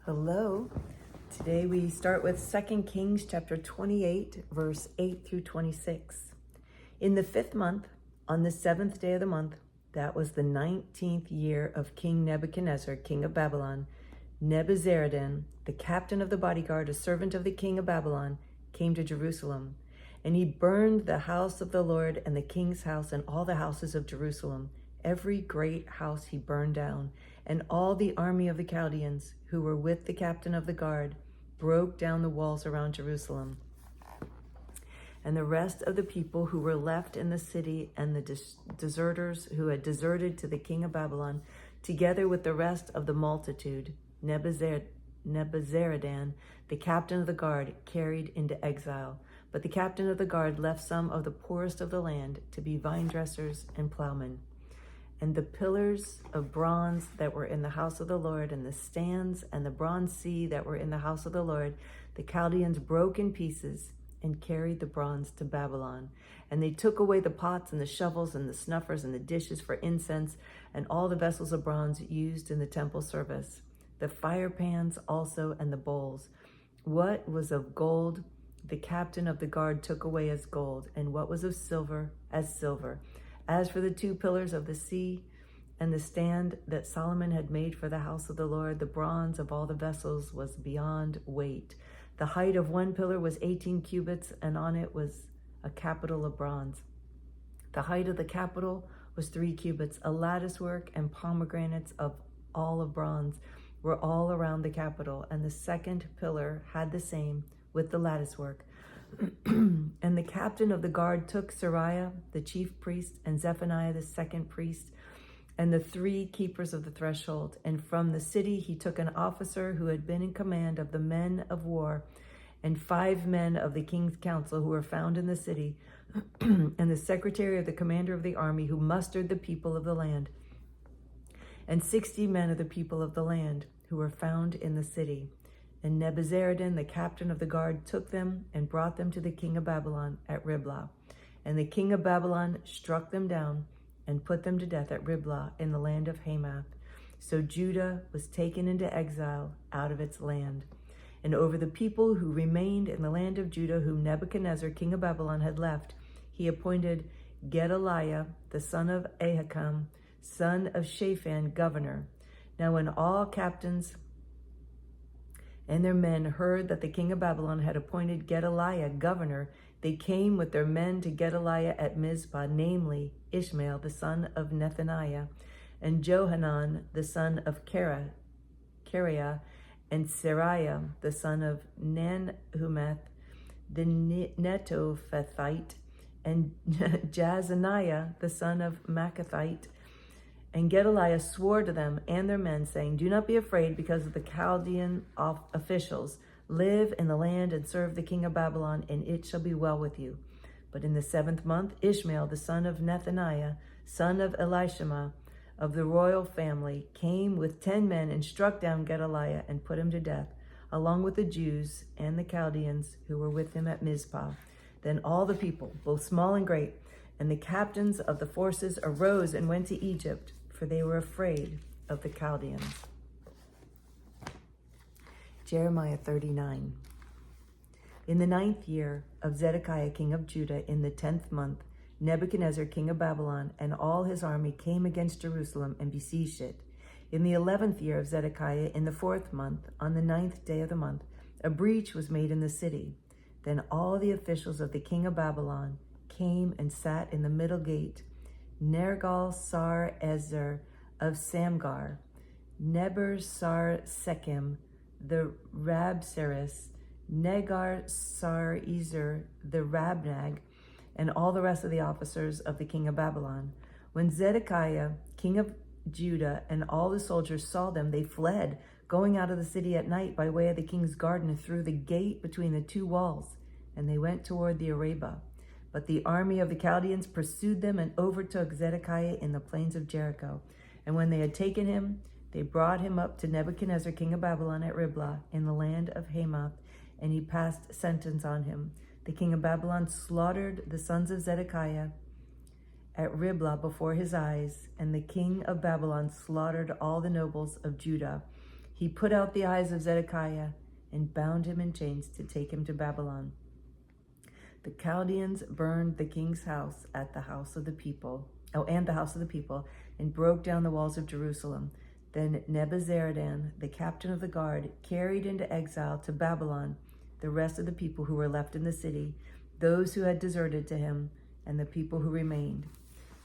Hello. Today we start with 2 Kings chapter 28, verse 8 through 26. In the 5th month, on the 7th day of the month, that was the 19th year of King Nebuchadnezzar, king of Babylon, Nebuzaradan, the captain of the bodyguard, a servant of the king of Babylon, came to Jerusalem. And he burned the house of the Lord and the king's house and all the houses of Jerusalem. Every great house he burned down, and all the army of the Chaldeans who were with the captain of the guard broke down the walls around Jerusalem. And the rest of the people who were left in the city and the deserters who had deserted to the king of Babylon, together with the rest of the multitude, Nebuzaradan, the captain of the guard, carried into exile. But the captain of the guard left some of the poorest of the land to be vine dressers and plowmen. And the pillars of bronze that were in the house of the Lord, and the stands and the bronze sea that were in the house of the Lord, the Chaldeans broke in pieces and carried the bronze to Babylon. And they took away the pots and the shovels and the snuffers and the dishes for incense and all the vessels of bronze used in the temple service, the fire pans also and the bowls. What was of gold, the captain of the guard took away as gold, and what was of silver, as silver. As for the 2 pillars of the sea and the stand that Solomon had made for the house of the Lord, the bronze of all the vessels was beyond weight. The height of one pillar was 18 cubits, and on it was a capital of bronze. The height of the capital was 3 cubits. A lattice work and pomegranates of all of bronze were all around the capital, and the 2nd pillar had the same with the lattice work. And the captain of the guard took Seraiah, the chief priest, and Zephaniah, the 2nd priest, and the 3 keepers of the threshold. And from the city he took an officer who had been in command of the men of war, and 5 men of the king's council who were found in the city, and the secretary of the commander of the army who mustered the people of the land, and 60 men of the people of the land who were found in the city. And Nebuzaradan, the captain of the guard, took them and brought them to the king of Babylon at Riblah. And the king of Babylon struck them down and put them to death at Riblah in the land of Hamath. So Judah was taken into exile out of its land. And over the people who remained in the land of Judah, whom Nebuchadnezzar, king of Babylon, had left, he appointed Gedaliah, the son of Ahikam, son of Shaphan, governor. Now when all captains and their men heard that the king of Babylon had appointed Gedaliah governor, they came with their men to Gedaliah at Mizpah, namely Ishmael, the son of Nethaniah, and Johanan, the son of Kareah, and Seraiah, the son of Nanhumeth, the Netophathite, and Jazaniah, the son of Maccathite. And Gedaliah swore to them and their men, saying, "Do not be afraid because of the Chaldean officials. Live in the land and serve the king of Babylon, and it shall be well with you." But in the 7th month, Ishmael, the son of Nethaniah, son of Elishama, of the royal family, came with 10 men and struck down Gedaliah and put him to death, along with the Jews and the Chaldeans who were with him at Mizpah. Then all the people, both small and great, and the captains of the forces arose and went to Egypt, for they were afraid of the Chaldeans. Jeremiah 39. In the 9th year of Zedekiah, king of Judah, in the 10th month, Nebuchadnezzar, king of Babylon, and all his army came against Jerusalem and besieged it. In the 11th year of Zedekiah, in the 4th month, on the 9th day of the month, a breach was made in the city. Then all the officials of the king of Babylon came and sat in the middle gate, Nergal-Sar-Ezer of Samgar, Neber-Sar-Sechem, the Rabsaris, Negar-Sar-Ezer, the Rabnag, and all the rest of the officers of the king of Babylon. When Zedekiah, king of Judah, and all the soldiers saw them, they fled, going out of the city at night by way of the king's garden through the gate between the 2 walls, and they went toward the Arabah. But the army of the Chaldeans pursued them and overtook Zedekiah in the plains of Jericho. And when they had taken him, they brought him up to Nebuchadnezzar, king of Babylon, at Riblah in the land of Hamath, and he passed sentence on him. The king of Babylon slaughtered the sons of Zedekiah at Riblah before his eyes, and the king of Babylon slaughtered all the nobles of Judah. he put out the eyes of Zedekiah and bound him in chains to take him to Babylon. The Chaldeans burned the king's house at the house of the people, and the house of the people, and broke down the walls of Jerusalem. Then Nebuzaradan, the captain of the guard, carried into exile to Babylon the rest of the people who were left in the city, those who had deserted to him, and the people who remained.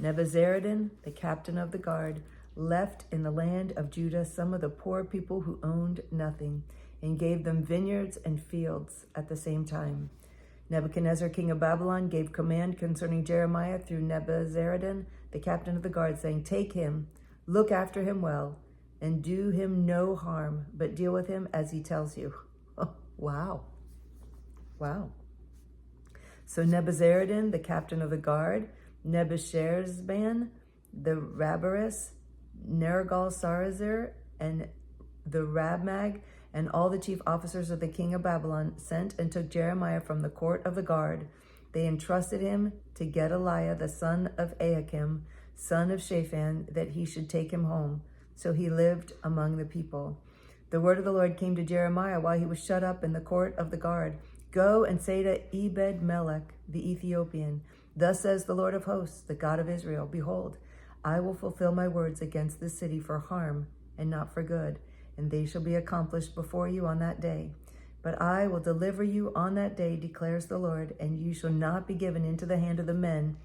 Nebuzaradan, the captain of the guard, left in the land of Judah some of the poor people who owned nothing, and gave them vineyards and fields at the same time. Nebuchadnezzar, king of Babylon, gave command concerning Jeremiah through Nebuzaradan, the captain of the guard, saying, "Take him, look after him well, and do him no harm, but deal with him as he tells you." Oh, wow. So Nebuzaradan, the captain of the guard, Nebuchadnezzar, the Rabbis, Nergal-Sarezer, and the Rabmag, and all the chief officers of the king of Babylon sent and took Jeremiah from the court of the guard. They entrusted him to Gedaliah, the son of Ahikam, son of Shaphan, that he should take him home. So he lived among the people. The word of the Lord came to Jeremiah while he was shut up in the court of the guard. "Go and say to Ebed-Melech, the Ethiopian, 'Thus says the Lord of hosts, the God of Israel, Behold, I will fulfill my words against this city for harm and not for good, and they shall be accomplished before you on that day. But I will deliver you on that day, declares the Lord, and you shall not be given into the hand of the men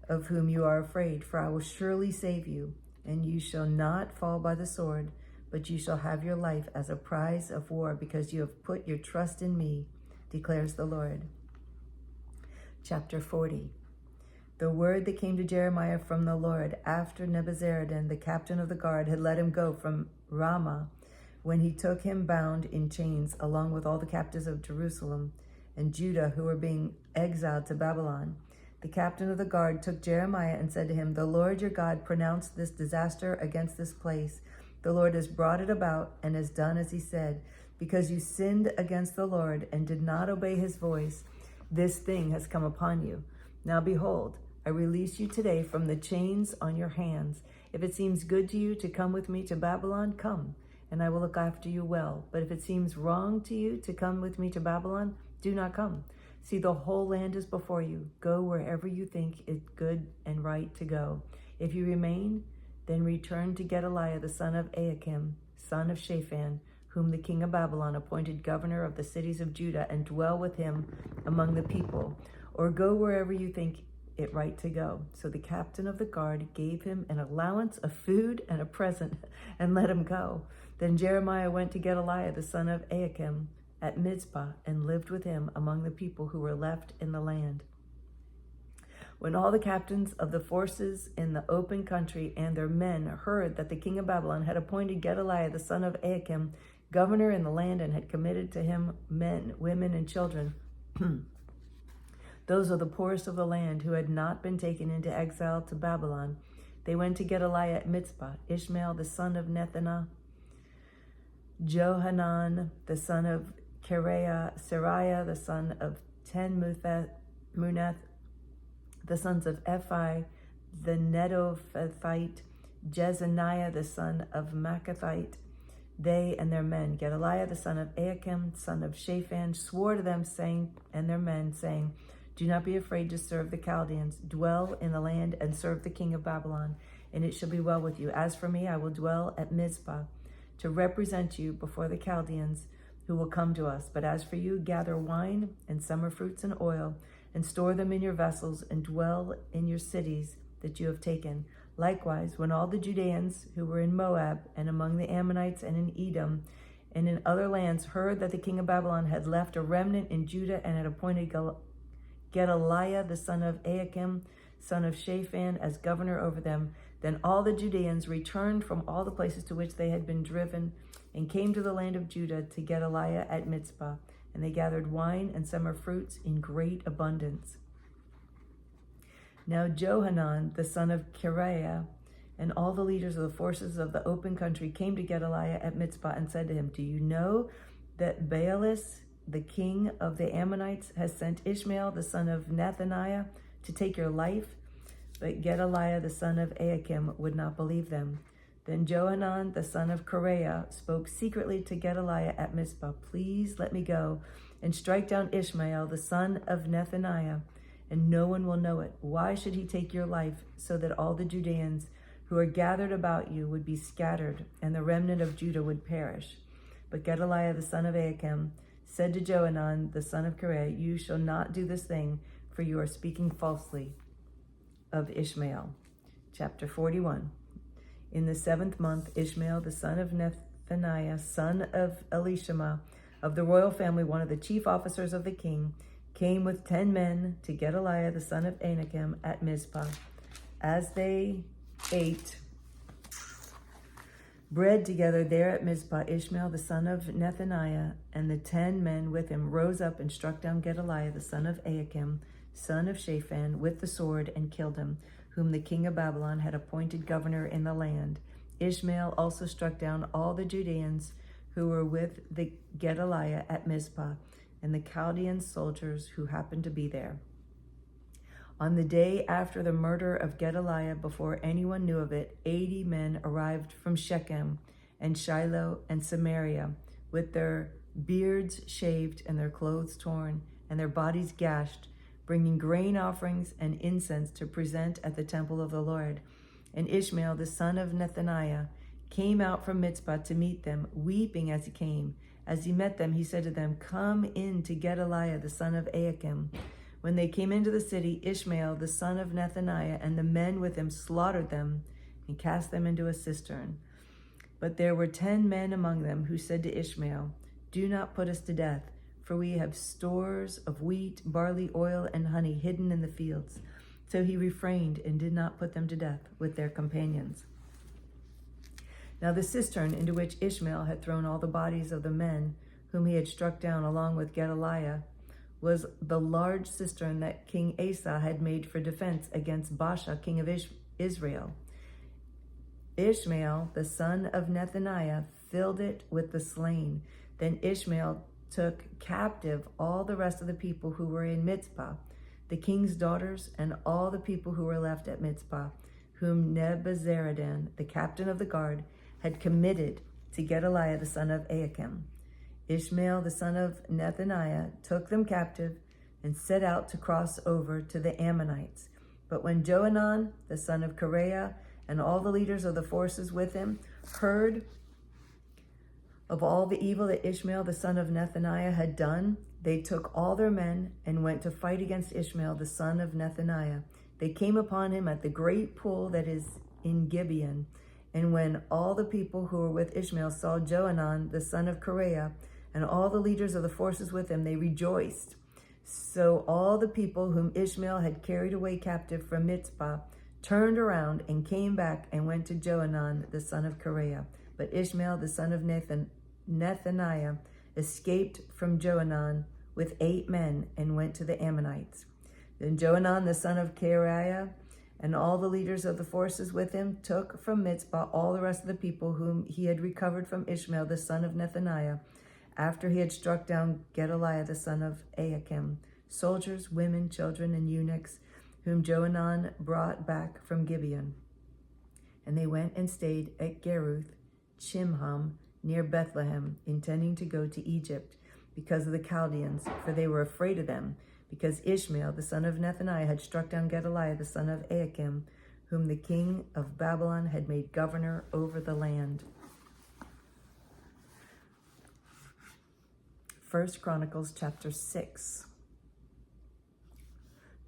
of whom you are afraid, for I will surely save you, and you shall not fall by the sword, but you shall have your life as a prize of war, because you have put your trust in me, declares the Lord." Chapter 40. The word that came to Jeremiah from the Lord after Nebuzaradan, the captain of the guard, had let him go from Ramah, when he took him bound in chains, along with all the captives of Jerusalem and Judah who were being exiled to Babylon. The captain of the guard took Jeremiah and said to him, "The Lord your God pronounced this disaster against this place. The Lord has brought it about and has done as he said. Because you sinned against the Lord and did not obey his voice, this thing has come upon you. Now behold, I release you today from the chains on your hands. If it seems good to you to come with me to Babylon, come, and I will look after you well. But if it seems wrong to you to come with me to Babylon, do not come. See, the whole land is before you. Go wherever you think it good and right to go. If you remain, then return to Gedaliah, the son of Ahikam, son of Shaphan, whom the king of Babylon appointed governor of the cities of Judah, and dwell with him among the people. Or go wherever you think it right to go." So the captain of the guard gave him an allowance of food and a present and let him go. Then Jeremiah went to Gedaliah, the son of Ahikam, at Mizpah, and lived with him among the people who were left in the land. When all the captains of the forces in the open country and their men heard that the king of Babylon had appointed Gedaliah, the son of Ahikam, governor in the land, and had committed to him men, women, and children, those are the poorest of the land who had not been taken into exile to Babylon, they went to Gedaliah at Mizpah, Ishmael, the son of Nethaniah, Johanan, the son of Kareah, Sariah, the son of Muneth, the sons of Ephi, the Netophathite, Jezaniah, the son of Maccathite. They and their men, Gedaliah, the son of Ahikam, son of Shaphan, swore to them, saying, and their men, saying, "Do not be afraid to serve the Chaldeans. Dwell in the land and serve the king of Babylon, and it shall be well with you. As for me, I will dwell at Mizpah to represent you before the Chaldeans who will come to us. But as for you, gather wine and summer fruits and oil, and store them in your vessels, and dwell in your cities that you have taken." Likewise, when all the Judeans who were in Moab and among the Ammonites and in Edom and in other lands heard that the king of Babylon had left a remnant in Judah and had appointed Gedaliah, the son of Ahikam, son of Shaphan, as governor over them, then all the Judeans returned from all the places to which they had been driven and came to the land of Judah to Gedaliah at Mizpah, and they gathered wine and summer fruits in great abundance. Now Johanan, the son of Kareah, and all the leaders of the forces of the open country came to Gedaliah at Mizpah and said to him, "Do you know that Baalis, the king of the Ammonites, has sent Ishmael, the son of Nethaniah, to take your life?" But Gedaliah, the son of Ahikam, would not believe them. Then Johanan, the son of Kareah, spoke secretly to Gedaliah at Mizpah, "Please let me go and strike down Ishmael, the son of Nethaniah, and no one will know it. Why should he take your life, so that all the Judeans who are gathered about you would be scattered, and the remnant of Judah would perish?" But Gedaliah, the son of Achim, said to Johanan, the son of Kareah, "You shall not do this thing, for you are speaking falsely of Ishmael." Chapter 41. In the 7th month, Ishmael, the son of Nethaniah, son of Elishama, of the royal family, one of the chief officers of the king, came with 10 men to Gedaliah, the son of Anakim, at Mizpah. As they ate bread together there at Mizpah, Ishmael, the son of Nethaniah, and the 10 men with him rose up and struck down Gedaliah, the son of Achim, son of Shaphan, with the sword, and killed him, whom the king of Babylon had appointed governor in the land. Ishmael also struck down all the Judeans who were with the Gedaliah at Mizpah, and the Chaldean soldiers who happened to be there. On the day after the murder of Gedaliah, before anyone knew of it, 80 men arrived from Shechem and Shiloh and Samaria, with their beards shaved and their clothes torn and their bodies gashed, bringing grain offerings and incense to present at the temple of the Lord. And Ishmael, the son of Nethaniah, came out from Mizpah to meet them, weeping as he came. As he met them, he said to them, "Come in to Gedaliah, the son of Achim." When they came into the city, Ishmael, the son of Nethaniah, and the men with him slaughtered them and cast them into a cistern. But there were 10 men among them who said to Ishmael, "Do not put us to death, for we have stores of wheat, barley, oil, and honey hidden in the fields." So he refrained and did not put them to death with their companions. Now the cistern into which Ishmael had thrown all the bodies of the men whom he had struck down along with Gedaliah was the large cistern that King Asa had made for defense against Baasha, king of Israel. Ishmael, the son of Nethaniah, filled it with the slain. Then Ishmael took captive all the rest of the people who were in Mizpah, the king's daughters, and all the people who were left at Mizpah, whom Nebuzaradan, the captain of the guard, had committed to Gedaliah, the son of Achim. Ishmael, the son of Nethaniah, took them captive and set out to cross over to the Ammonites. But when Johanan, the son of Kareah, and all the leaders of the forces with him heard of all the evil that Ishmael, the son of Nethaniah, had done, they took all their men and went to fight against Ishmael, the son of Nethaniah. They came upon him at the great pool that is in Gibeon. And when all the people who were with Ishmael saw Johanan, the son of Kareah, and all the leaders of the forces with him, they rejoiced. So all the people whom Ishmael had carried away captive from Mizpah turned around and came back and went to Johanan, the son of Kareah. But Ishmael, the son of Nethaniah, escaped from Johanan with 8 men and went to the Ammonites. Then Johanan, the son of Kareah, and all the leaders of the forces with him took from Mizpah all the rest of the people whom he had recovered from Ishmael, the son of Nethaniah, after he had struck down Gedaliah, the son of Achim, soldiers, women, children, and eunuchs, whom Johanan brought back from Gibeon. And they went and stayed at Geruth, Chimham, near Bethlehem, intending to go to Egypt because of the Chaldeans, for they were afraid of them, because Ishmael, the son of Nethaniah, had struck down Gedaliah, the son of Achim, whom the king of Babylon had made governor over the land. 1 Chronicles chapter 6.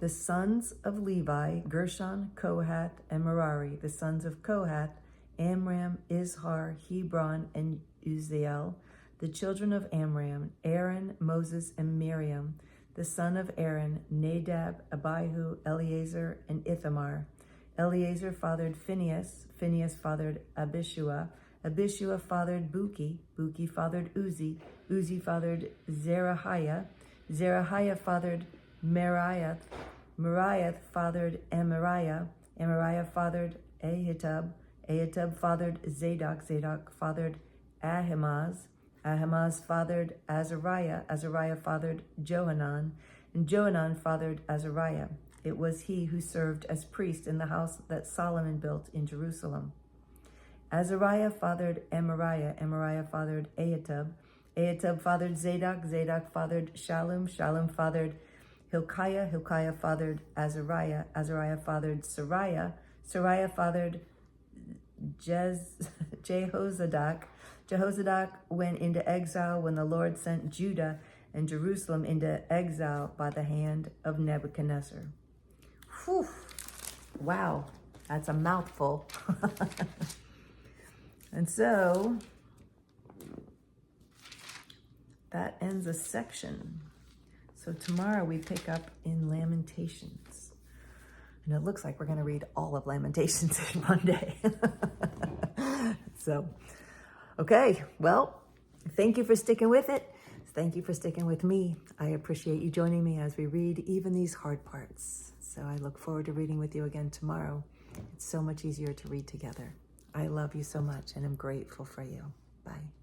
The sons of Levi, Gershon, Kohath, and Merari. The sons of Kohath, Amram, Izhar, Hebron, and Uzziel. The children of Amram, Aaron, Moses, and Miriam. The son of Aaron, Nadab, Abihu, Eleazar, and Ithamar. Eleazar fathered Phinehas. Phinehas fathered Abishua. Abishua fathered Buki. Buki fathered Uzi. Uzi fathered Zerahiah. Zerahiah fathered Meraioth. Meraioth fathered Amariah. Amariah fathered Ahitub. Ahitub fathered Zadok. Zadok fathered Ahimaaz. Ahimaaz fathered Azariah. Azariah fathered Johanan. And Johanan fathered Azariah. It was he who served as priest in the house that Solomon built in Jerusalem. Azariah fathered Amariah. Amariah fathered Ahitub. Ahitub fathered Zadok. Zadok fathered Shallum. Shallum fathered Hilkiah. Hilkiah fathered Azariah. Azariah fathered Sariah. Sariah fathered Jehozadak. Jehozadak went into exile when the Lord sent Judah and Jerusalem into exile by the hand of Nebuchadnezzar. Whew. Wow, that's a mouthful. And so that ends a section. So tomorrow we pick up in Lamentations. And it looks like we're going to read all of Lamentations in one day. So, okay, well, thank you for sticking with it. Thank you for sticking with me. I appreciate you joining me as we read even these hard parts. So I look forward to reading with you again tomorrow. It's so much easier to read together. I love you so much and I'm grateful for you. Bye.